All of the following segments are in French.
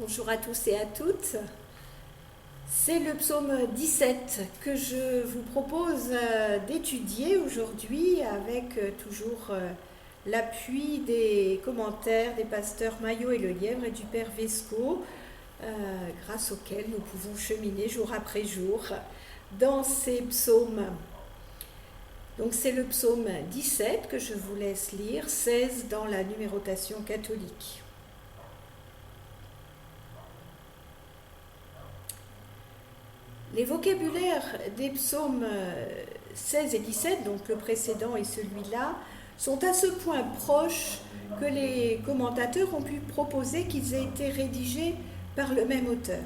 Bonjour à tous et à toutes. C'est le psaume 17 que je vous propose d'étudier aujourd'hui avec toujours l'appui des commentaires des pasteurs Maillot et Le Lièvre et du Père Vesco, grâce auxquels nous pouvons cheminer jour après jour dans ces psaumes. Donc c'est le psaume 17 que je vous laisse lire, 16 dans la numérotation catholique. Les vocabulaires des psaumes 16 et 17, donc le précédent et celui-là, sont à ce point proches que les commentateurs ont pu proposer qu'ils aient été rédigés par le même auteur.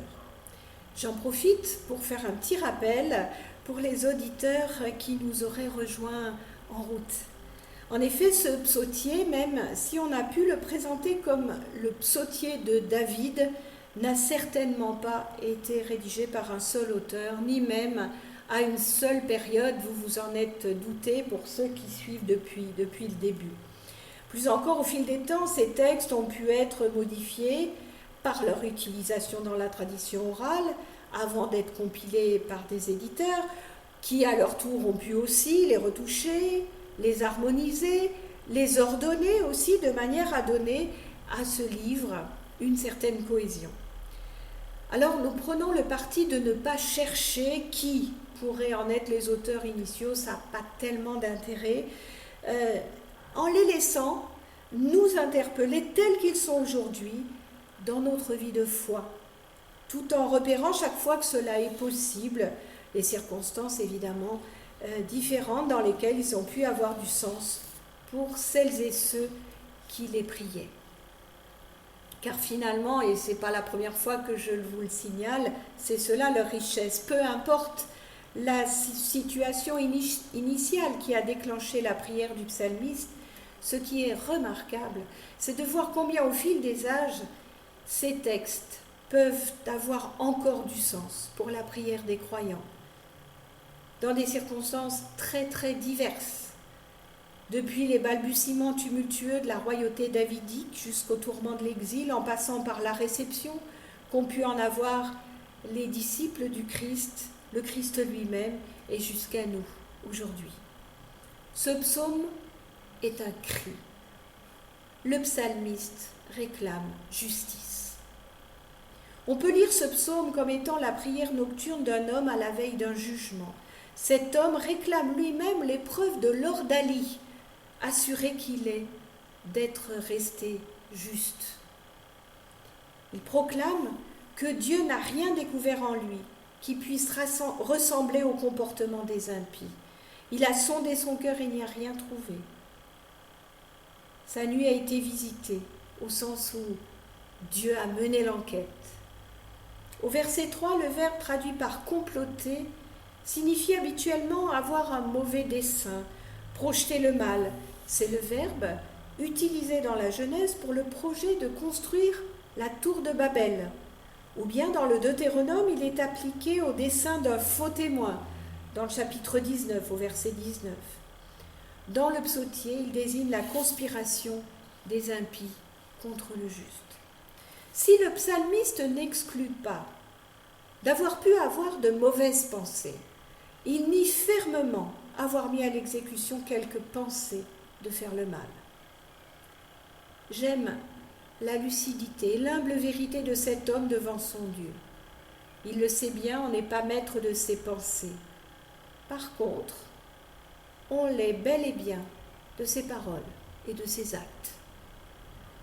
J'en profite pour faire un petit rappel pour les auditeurs qui nous auraient rejoints en route. En effet, ce psautier, même si on a pu le présenter comme le psautier de David, n'a certainement pas été rédigé par un seul auteur, ni même à une seule période, vous vous en êtes douté pour ceux qui suivent depuis le début. Plus encore, au fil des temps, ces textes ont pu être modifiés par leur utilisation dans la tradition orale, avant d'être compilés par des éditeurs, qui à leur tour ont pu aussi les retoucher, les harmoniser, les ordonner aussi de manière à donner à ce livre une certaine cohésion. Alors nous prenons le parti de ne pas chercher qui pourraient en être les auteurs initiaux, ça n'a pas tellement d'intérêt, en les laissant nous interpeller tels qu'ils sont aujourd'hui dans notre vie de foi, tout en repérant chaque fois que cela est possible les circonstances évidemment différentes dans lesquelles ils ont pu avoir du sens pour celles et ceux qui les priaient. Car finalement, et ce n'est pas la première fois que je vous le signale, c'est cela leur richesse. Peu importe la situation initiale qui a déclenché la prière du psalmiste, ce qui est remarquable, c'est de voir combien au fil des âges, ces textes peuvent avoir encore du sens pour la prière des croyants, dans des circonstances très très diverses. Depuis les balbutiements tumultueux de la royauté davidique jusqu'au tourment de l'exil, en passant par la réception qu'ont pu en avoir les disciples du Christ, le Christ lui-même, et jusqu'à nous, aujourd'hui. Ce psaume est un cri. Le psalmiste réclame justice. On peut lire ce psaume comme étant la prière nocturne d'un homme à la veille d'un jugement. Cet homme réclame lui-même l'épreuve de l'ordalie, assuré qu'il est d'être resté juste. Il proclame que Dieu n'a rien découvert en lui qui puisse ressembler au comportement des impies. Il a sondé son cœur et n'y a rien trouvé. Sa nuit a été visitée, au sens où Dieu a mené l'enquête. Au verset 3, le verbe traduit par comploter signifie habituellement avoir un mauvais dessein, projeter le mal. C'est le verbe utilisé dans la Genèse pour le projet de construire la tour de Babel. Ou bien dans le Deutéronome, il est appliqué au dessein d'un faux témoin, dans le chapitre 19, au verset 19. Dans le psautier, il désigne la conspiration des impies contre le juste. Si le psalmiste n'exclut pas d'avoir pu avoir de mauvaises pensées, il nie fermement avoir mis à l'exécution quelques pensées de faire le mal. J'aime la lucidité, l'humble vérité de cet homme devant son Dieu. Il le sait bien, on n'est pas maître de ses pensées. Par contre, on l'est bel et bien de ses paroles et de ses actes.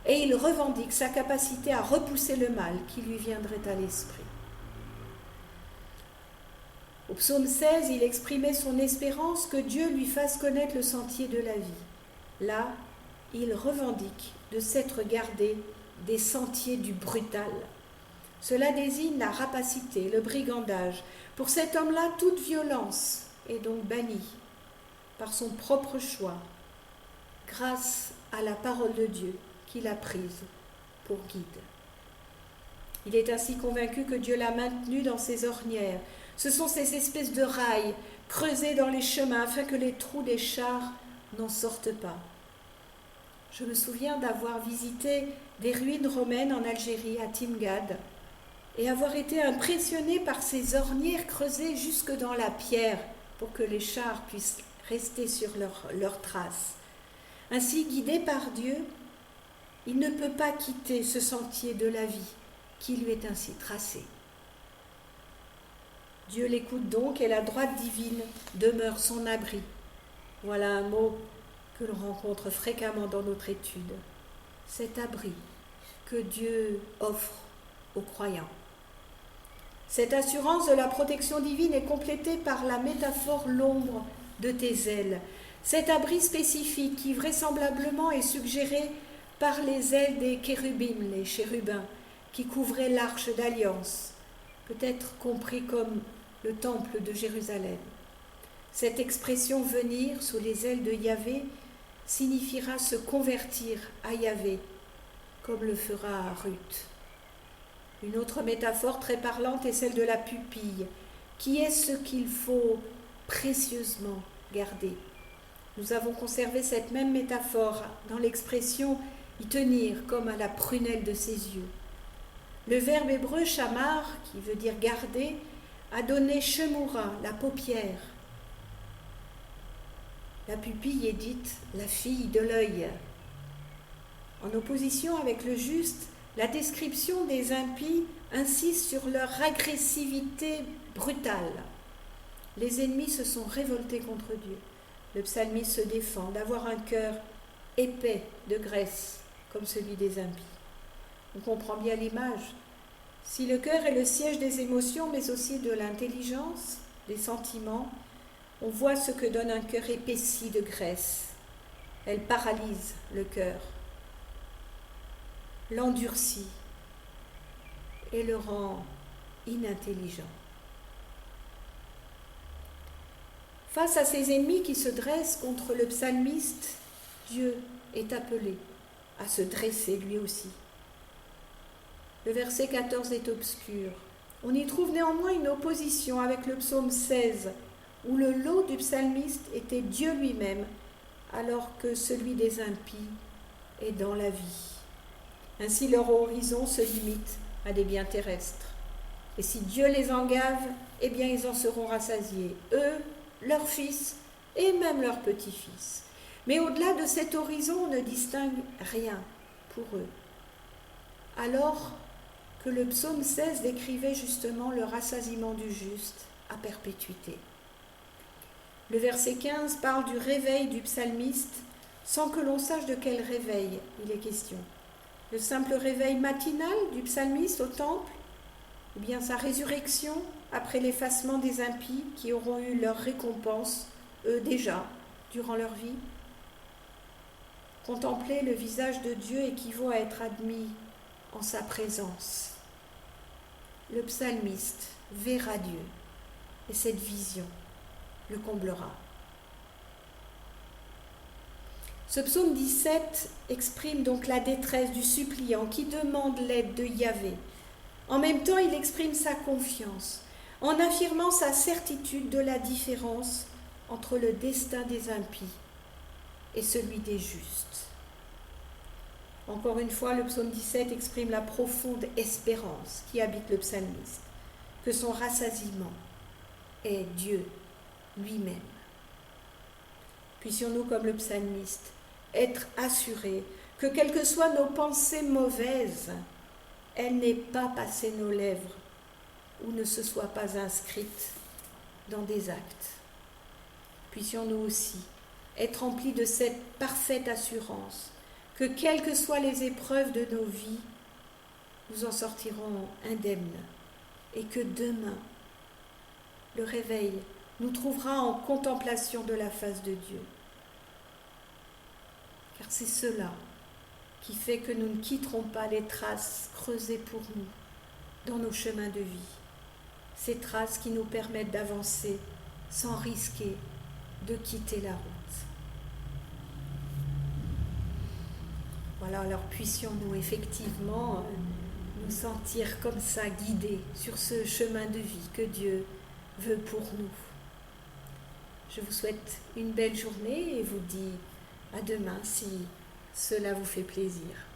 Et il revendique sa capacité à repousser le mal qui lui viendrait à l'esprit. Au psaume 16, il exprimait son espérance que Dieu lui fasse connaître le sentier de la vie. Là, il revendique de s'être gardé des sentiers du brutal. Cela désigne la rapacité, le brigandage. Pour cet homme-là, toute violence est donc bannie par son propre choix, grâce à la parole de Dieu qu'il a prise pour guide. Il est ainsi convaincu que Dieu l'a maintenu dans ses ornières. Ce sont ces espèces de rails creusés dans les chemins afin que les trous des chars n'en sortent pas. Je me souviens d'avoir visité des ruines romaines en Algérie, à Timgad, et avoir été impressionnée par ces ornières creusées jusque dans la pierre pour que les chars puissent rester sur leurs traces. Ainsi, guidé par Dieu, il ne peut pas quitter ce sentier de la vie qui lui est ainsi tracé. Dieu l'écoute donc et la droite divine demeure son abri. Voilà un mot que l'on rencontre fréquemment dans notre étude. Cet abri que Dieu offre aux croyants. Cette assurance de la protection divine est complétée par la métaphore l'ombre de tes ailes. Cet abri spécifique qui vraisemblablement est suggéré par les ailes des chérubim, les chérubins, qui couvraient l'arche d'alliance, peut-être compris comme le temple de Jérusalem. Cette expression venir sous les ailes de Yahvé signifiera se convertir à Yahvé, comme le fera Ruth. Une autre métaphore très parlante est celle de la pupille, qui est ce qu'il faut précieusement garder. Nous avons conservé cette même métaphore dans l'expression y tenir comme à la prunelle de ses yeux. Le verbe hébreu shamar, qui veut dire garder, a donné shemura, la paupière. La pupille est dite la fille de l'œil. En opposition avec le juste, la description des impies insiste sur leur agressivité brutale. Les ennemis se sont révoltés contre Dieu. Le psalmiste se défend d'avoir un cœur épais de graisse, comme celui des impies. On comprend bien l'image. Si le cœur est le siège des émotions, mais aussi de l'intelligence, des sentiments, on voit ce que donne un cœur épaissi de graisse. Elle paralyse le cœur, l'endurcit et le rend inintelligent. Face à ces ennemis qui se dressent contre le psalmiste, Dieu est appelé à se dresser lui aussi. Le verset 14 est obscur. On y trouve néanmoins une opposition avec le psaume 16, où le lot du psalmiste était Dieu lui-même, alors que celui des impies est dans la vie. Ainsi leur horizon se limite à des biens terrestres. Et si Dieu les engave, eh bien ils en seront rassasiés, eux, leurs fils et même leurs petits-fils. Mais au-delà de cet horizon, on ne distingue rien pour eux. Alors que le psaume 16 décrivait justement le rassasiement du juste à perpétuité. Le verset 15 parle du réveil du psalmiste sans que l'on sache de quel réveil il est question. Le simple réveil matinal du psalmiste au temple, ou bien sa résurrection après l'effacement des impies qui auront eu leur récompense, eux déjà, durant leur vie. Contempler le visage de Dieu équivaut à être admis en sa présence. Le psalmiste verra Dieu et cette vision le comblera. Ce psaume 17 exprime donc la détresse du suppliant qui demande l'aide de Yahvé. En même temps, il exprime sa confiance en affirmant sa certitude de la différence entre le destin des impies et celui des justes. Encore une fois, le psaume 17 exprime la profonde espérance qui habite le psalmiste, que son rassasiement est Dieu lui-même. Puissions-nous, comme le psalmiste, être assurés que, quelles que soient nos pensées mauvaises, elles n'aient pas passé nos lèvres ou ne se soient pas inscrites dans des actes. Puissions-nous aussi être remplis de cette parfaite assurance que, quelles que soient les épreuves de nos vies, nous en sortirons indemnes et que demain, le réveil nous trouvera en contemplation de la face de Dieu. Car c'est cela qui fait que nous ne quitterons pas les traces creusées pour nous dans nos chemins de vie. Ces traces qui nous permettent d'avancer sans risquer de quitter la route. Voilà, alors puissions-nous effectivement nous sentir comme ça guidés sur ce chemin de vie que Dieu veut pour nous. Je vous souhaite une belle journée et vous dis à demain si cela vous fait plaisir.